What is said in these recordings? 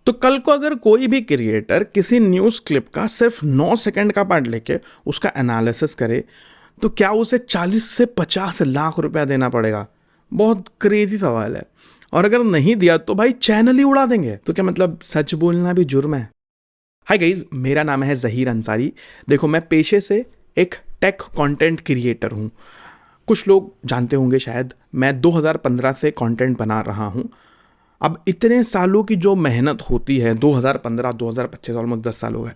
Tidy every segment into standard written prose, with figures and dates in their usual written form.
तो कल को अगर कोई भी क्रिएटर किसी न्यूज़ क्लिप का सिर्फ 9 सेकंड का पार्ट लेके उसका एनालिसिस करे तो क्या उसे 40 से 50 लाख रुपया देना पड़ेगा? बहुत क्रेजी सवाल है। और अगर नहीं दिया तो भाई चैनल ही उड़ा देंगे। तो क्या मतलब सच बोलना भी जुर्म है? हाय गाइज, मेरा नाम है ज़हीर अंसारी। देखो, मैं पेशे से एक टेक कंटेंट क्रिएटर हूँ। कुछ लोग जानते होंगे शायद, मैं 2015 से कंटेंट बना रहा हूँ। अब इतने सालों की जो मेहनत होती है, 2015 2025 ऑलमोस्ट 10 साल हो गए।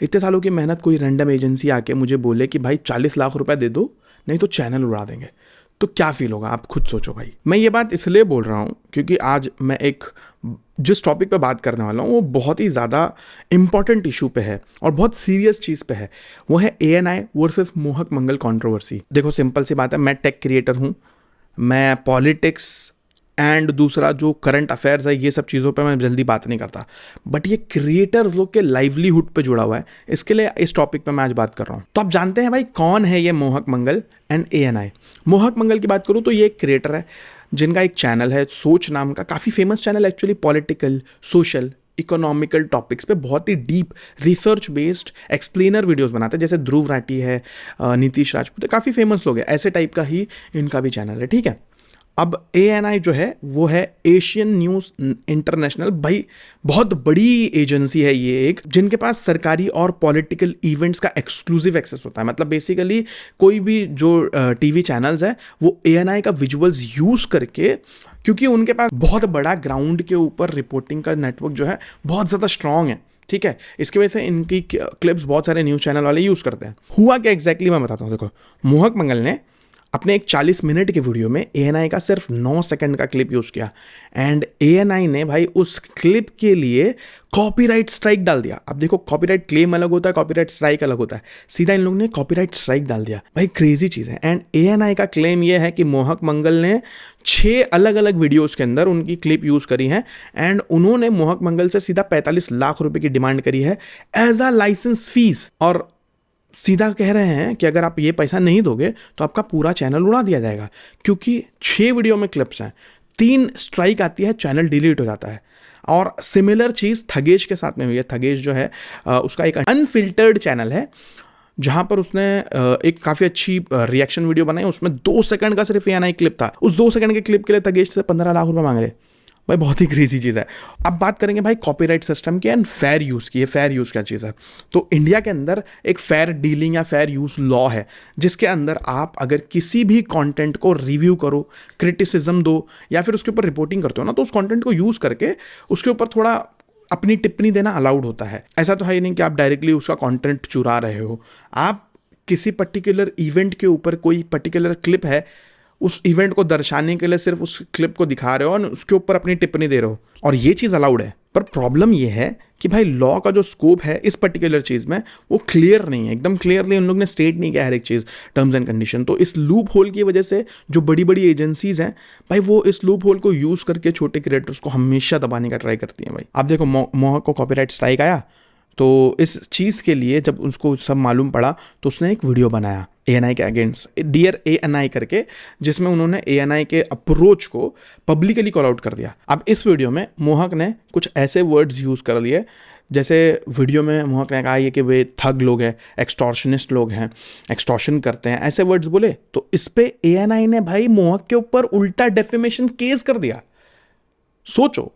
इतने सालों की मेहनत कोई रैंडम एजेंसी आके मुझे बोले कि भाई 40 लाख रुपए दे दो, नहीं तो चैनल उड़ा देंगे, तो क्या फील होगा? आप खुद सोचो भाई। मैं ये बात इसलिए बोल रहा हूँ क्योंकि आज मैं जिस टॉपिक पे बात करने वाला हूँ वो बहुत ही ज़्यादा इंपॉर्टेंट इशू पे है और बहुत सीरियस चीज़ पे है। वो है ANI वर्सेस मोहक मंगल कंट्रोवर्सी। देखो, सिंपल सी बात है, मैं टेक क्रिएटर हूँ, मैं पॉलिटिक्स एंड दूसरा जो करंट अफेयर्स है ये सब चीज़ों पे मैं जल्दी बात नहीं करता, बट ये क्रिएटर्स लोग के लाइवलीहुड पे जुड़ा हुआ है, इसके लिए इस टॉपिक पे मैं आज बात कर रहा हूँ। तो आप जानते हैं भाई कौन है ये मोहक मंगल एंड ANI? मोहक मंगल की बात करूँ तो ये एक क्रिएटर है जिनका एक चैनल है सोच नाम का, काफ़ी famous channel actually, political, social, economical topics पे बहुत ही deep research based explainer videos बनाते हैं। जैसे ध्रुव राठी है, नीतीश राजपूत है, काफ़ी फेमस लोग हैं, ऐसे टाइप का ही इनका भी चैनल है, ठीक है। अब ANI जो है वो है एशियन न्यूज़ इंटरनेशनल। भाई बहुत बड़ी एजेंसी है ये एक, जिनके पास सरकारी और पॉलिटिकल इवेंट्स का एक्सक्लूसिव एक्सेस होता है। मतलब बेसिकली कोई भी जो TV चैनल्स है वो ANI का विजुअल्स यूज़ करके, क्योंकि उनके पास बहुत बड़ा ग्राउंड के ऊपर रिपोर्टिंग का नेटवर्क जो है बहुत ज़्यादा स्ट्रांग है, ठीक है। इसकी वजह से इनकी क्लिप्स बहुत सारे न्यूज़ चैनल वाले यूज़ करते हैं। हुआ क्या एग्जैक्टली मैं बताता हूँ। देखो, मोहक मंगल ने अपने एक 40 मिनट के वीडियो में ANI का सिर्फ 9 सेकंड का क्लिप यूज़ किया एंड ANI ने भाई उस क्लिप के लिए कॉपीराइट स्ट्राइक डाल दिया। अब देखो, कॉपीराइट क्लेम अलग होता है, कॉपीराइट स्ट्राइक अलग होता है। सीधा इन लोगों ने कॉपीराइट स्ट्राइक डाल दिया। भाई क्रेजी चीज़ है। एंड ANI का क्लेम ये है कि मोहक मंगल ने 6 अलग अलग वीडियोज़ के अंदर उनकी क्लिप यूज़ करी है एंड उन्होंने मोहक मंगल से सीधा 45 लाख रुपए की डिमांड करी है एज अ लाइसेंस फीस। और सीधा कह रहे हैं कि अगर आप ये पैसा नहीं दोगे तो आपका पूरा चैनल उड़ा दिया जाएगा, क्योंकि 6 वीडियो में क्लिप्स हैं, 3 स्ट्राइक आती है, चैनल डिलीट हो जाता है। और सिमिलर चीज़ थगेश के साथ में हुई है। थगेश जो है उसका एक अनफिल्टर्ड चैनल है जहाँ पर उसने एक काफ़ी अच्छी रिएक्शन वीडियो बनाई, उसमें 2 सेकंड का सिर्फ ANI क्लिप था। उस 2 सेकंड के क्लिप के लिए थगेश से 15 लाख रुपये मांग रहे। भाई बहुत ही क्रेजी चीज़ है। अब बात करेंगे भाई कॉपीराइट सिस्टम की एंड फेयर यूज़ की। फेयर यूज़ क्या चीज़ है? तो इंडिया के अंदर एक फेयर डीलिंग या फेयर यूज़ लॉ है, जिसके अंदर आप अगर किसी भी कंटेंट को रिव्यू करो, क्रिटिसिज्म दो या फिर उसके ऊपर रिपोर्टिंग करते हो ना, तो उस कंटेंट को यूज़ करके उसके ऊपर थोड़ा अपनी टिप्पणी देना अलाउड होता है। ऐसा तो है ही नहीं कि आप डायरेक्टली उसका कंटेंट चुरा रहे हो। आप किसी पर्टिकुलर इवेंट के ऊपर कोई पर्टिकुलर क्लिप है, उस इवेंट को दर्शाने के लिए सिर्फ उस क्लिप को दिखा रहे हो और उसके ऊपर अपनी टिप्पणी दे रहे हो, और ये चीज़ अलाउड है। पर प्रॉब्लम ये है कि भाई लॉ का जो स्कोप है इस पर्टिकुलर चीज़ में वो क्लियर नहीं है, एकदम क्लियरली उन लोग ने स्टेट नहीं किया हर एक चीज़, टर्म्स एंड कंडीशन। तो इस लूप होल की वजह से जो बड़ी बड़ी एजेंसीज हैं भाई, वो इस लूप होल को यूज़ करके छोटे क्रिएटर्स को हमेशा दबाने का ट्राई करती हैं। भाई आप देखो, मोहक को कॉपीराइट स्ट्राइक आया, तो इस चीज़ के लिए जब उसको सब मालूम पड़ा तो उसने एक वीडियो बनाया ANI के अगेंस्ट, डियर ANI करके, जिसमें उन्होंने ANI के अप्रोच को पब्लिकली कॉल आउट कर दिया। अब इस वीडियो में मोहक ने कुछ ऐसे वर्ड्स यूज़ कर लिए, जैसे वीडियो में मोहक ने कहा ये कि वे थग लोग हैं, एक्सटॉर्शनिस्ट लोग हैं, एक्सटॉर्शन करते हैं, ऐसे वर्ड्स बोले। तो इस पे ANI ने भाई मोहक के ऊपर उल्टा डेफेमेशन केस कर दिया। सोचो,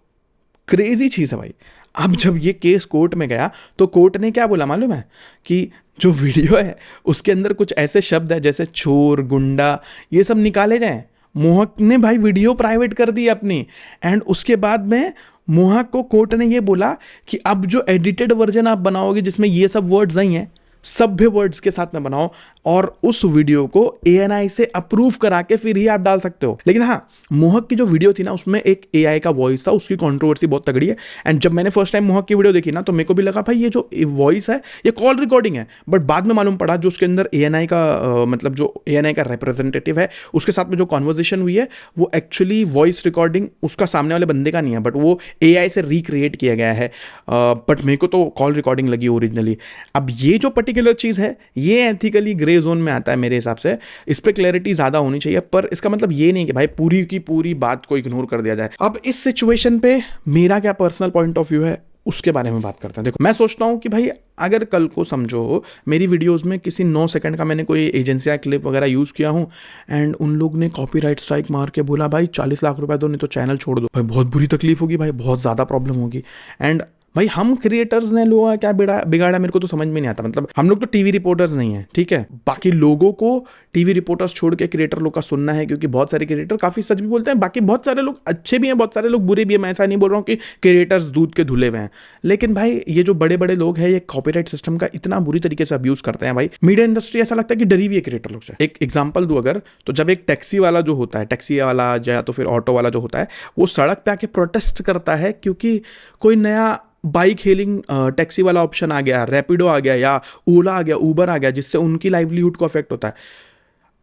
क्रेजी चीज़ है भाई। अब जब ये केस कोर्ट में गया तो कोर्ट ने क्या बोला मालूम है? कि जो वीडियो है उसके अंदर कुछ ऐसे शब्द है जैसे चोर, गुंडा, ये सब निकाले जाएं। मोहक ने भाई वीडियो प्राइवेट कर दी अपनी, एंड उसके बाद में मोहक को कोर्ट ने ये बोला कि अब जो एडिटेड वर्जन आप बनाओगे जिसमें ये सब वर्ड्स आई हैं, सभ्य वर्ड्स के साथ में बनाओ और उस वीडियो को ANI से अप्रूव करा के फिर ही आप डाल सकते हो। लेकिन हाँ, मोहक की जो वीडियो थी ना उसमें एक AI का वॉइस था, उसकी कंट्रोवर्सी बहुत तगड़ी है। एंड जब मैंने फर्स्ट टाइम मोहक की वीडियो देखी ना तो मेरे को भी लगा भाई ये जो वॉइस है ये कॉल रिकॉर्डिंग है, बट बाद में मालूम पड़ा जो उसके अंदर ANI का मतलब जो ANI का रिप्रेजेंटेटिव है उसके साथ में जो कॉन्वर्जेशन हुई है वो एक्चुअली वॉइस रिकॉर्डिंग उसका सामने वाले बंदे का नहीं है, बट वो AI से रिक्रिएट किया गया है। बट मेरे को तो कॉल रिकॉर्डिंग लगी ओरिजिनली। अब ये जो पर्टिकुलर चीज़ है ये एथिकली ग्रे जोन में आता है मेरे हिसाब से, इस पर क्लैरिटी ज़्यादा होनी चाहिए। पर इसका मतलब ये नहीं कि भाई पूरी की पूरी बात को इग्नोर कर दिया जाए। अब इस सिचुएशन पे मेरा क्या पर्सनल पॉइंट ऑफ व्यू है उसके बारे में बात करते हैं। देखो मैं सोचता हूँ कि भाई अगर कल को समझो मेरी वीडियोस में किसी 9 सेकंड का मैंने कोई एजेंसी या क्लिप वगैरह यूज़ किया हूँ एंड उन लोग ने कॉपीराइट स्ट्राइक मार के बोला भाई 40 लाख रुपए दो नहीं तो चैनल छोड़ दो, भाई बहुत बुरी तकलीफ होगी भाई, बहुत ज़्यादा प्रॉब्लम होगी। एंड भाई हम क्रिएटर्स ने लोगों का क्या बिगाड़ा मेरे को तो समझ में नहीं आता। मतलब हम लोग तो टीवी रिपोर्टर्स नहीं है, ठीक है, बाकी लोगों को टीवी रिपोर्टर्स छोड़ के क्रिएटर लोग का सुनना है, क्योंकि बहुत सारे क्रिएटर काफ़ी सच भी बोलते हैं, बाकी बहुत सारे लोग अच्छे भी हैं, बहुत सारे लोग बुरे भी हैं। मैं ऐसा नहीं बोल रहा हूँ कि क्रिएटर्स दूध के धुले हुए हैं, लेकिन भाई ये जो बड़े बड़े लोग हैं ये कॉपीराइट सिस्टम का इतना बुरी तरीके से अब्यूज़ करते हैं। भाई मीडिया इंडस्ट्री ऐसा लगता है कि डरी हुई है क्रिएटर लोग से। एक एग्जाम्पल दूँ अगर, तो जब एक टैक्सी वाला जो होता है, टैक्सी वाला या तो फिर ऑटो वाला जो होता है, वो सड़क पे आके प्रोटेस्ट करता है क्योंकि कोई नया बाइक हेलिंग टैक्सी वाला ऑप्शन आ गया, रैपिडो आ गया या ओला आ गया, ऊबर आ गया, जिससे उनकी लाइवलीहुड को अफेक्ट होता है।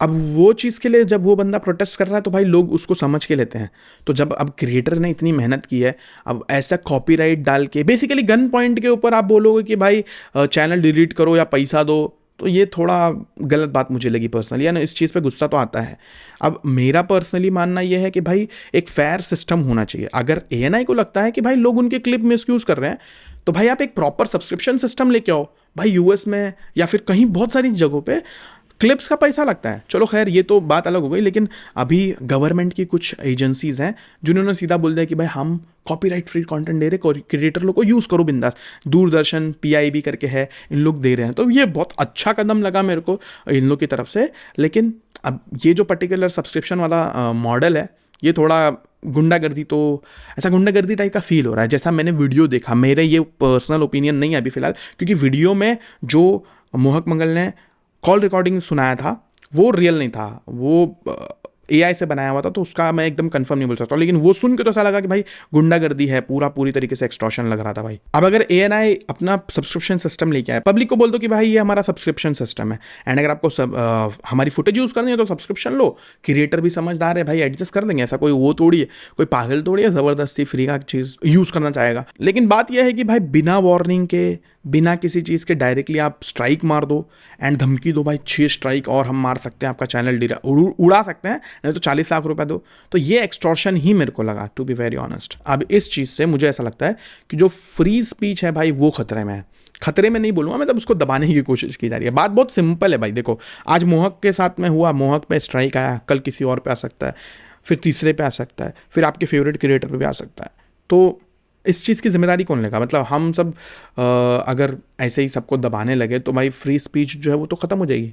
अब वो चीज़ के लिए जब वो बंदा प्रोटेस्ट कर रहा है तो भाई लोग उसको समझ के लेते हैं। तो जब अब क्रिएटर ने इतनी मेहनत की है, अब ऐसा कॉपीराइट डाल के बेसिकली गन पॉइंट के ऊपर आप बोलोगे कि भाई चैनल डिलीट करो या पैसा दो, तो ये थोड़ा गलत बात मुझे लगी पर्सनली, या ना इस चीज़ पे गुस्सा तो आता है। अब मेरा पर्सनली मानना ये है कि भाई एक फेयर सिस्टम होना चाहिए। अगर ANI को लगता है कि भाई लोग उनके क्लिप मिसयूज़ कर रहे हैं, तो भाई आप एक प्रॉपर सब्सक्रिप्शन सिस्टम लेके आओ। भाई US में या फिर कहीं बहुत सारी जगहों पे क्लिप्स का पैसा लगता है, चलो खैर ये तो बात अलग हो गई, लेकिन अभी गवर्नमेंट की कुछ एजेंसीज हैं जिन्होंने सीधा बोल दिया कि भाई हम कॉपीराइट फ्री कंटेंट दे रहे, क्रिएटर लोग को यूज़ करो बिंदास। दूरदर्शन PIB करके है, इन लोग दे रहे हैं, तो ये बहुत अच्छा कदम लगा मेरे को इन लोग की तरफ से। लेकिन अब ये जो पर्टिकुलर सब्सक्रिप्शन वाला मॉडल है, ये थोड़ा गुंडागर्दी, तो ऐसा गुंडागर्दी टाइप का फील हो रहा है जैसा मैंने वीडियो देखा। मेरे ये पर्सनल ओपिनियन नहीं है अभी फिलहाल, क्योंकि वीडियो में जो मोहक मंगल ने कॉल रिकॉर्डिंग सुनाया था वो रियल नहीं था, वो AI से बनाया हुआ था, तो उसका मैं एकदम कंफर्म नहीं बोल सकता, लेकिन वो सुन के तो ऐसा लगा कि भाई गुंडागर्दी है, पूरी तरीके से एक्सटॉर्शन लग रहा था भाई। अब अगर ANI अपना सब्सक्रिप्शन सिस्टम लेके आए, पब्लिक को बोल दो कि भाई ये हमारा सब्सक्रिप्शन सिस्टम है, एंड अगर आपको हमारी फुटेज यूज़ करनी है तो सब्सक्रिप्शन लो। क्रिएटर भी समझदार है भाई, एडजस्ट कर देंगे, ऐसा कोई वो थोड़ी है, कोई पागल थोड़ी है ज़बरदस्ती फ्री का चीज़ यूज़ करना चाहेगा। लेकिन बात यह है कि भाई बिना वार्निंग के, बिना किसी चीज़ के डायरेक्टली आप स्ट्राइक मार दो एंड धमकी दो भाई 6 स्ट्राइक और हम मार सकते हैं, आपका चैनल उड़ा सकते हैं, नहीं तो 40 लाख रुपए दो। तो ये एक्सटॉर्शन ही मेरे को लगा, टू बी वेरी ऑनेस्ट। अब इस चीज़ से मुझे ऐसा लगता है कि जो फ्री स्पीच है भाई वो खतरे में है। खतरे में नहीं बोलूँगा, मतलब उसको दबाने की कोशिश की जा रही है। बात बहुत सिंपल है भाई, देखो आज मोहक के साथ में हुआ, मोहक पे स्ट्राइक आया, कल किसी और पे आ सकता है, फिर तीसरे पे आ सकता है, फिर आपके फेवरेट क्रिएटर पे भी आ सकता है। तो इस चीज़ की जिम्मेदारी कौन लेगा? मतलब हम सब अगर ऐसे ही सबको दबाने लगे तो भाई फ्री स्पीच जो है वो तो ख़त्म हो जाएगी।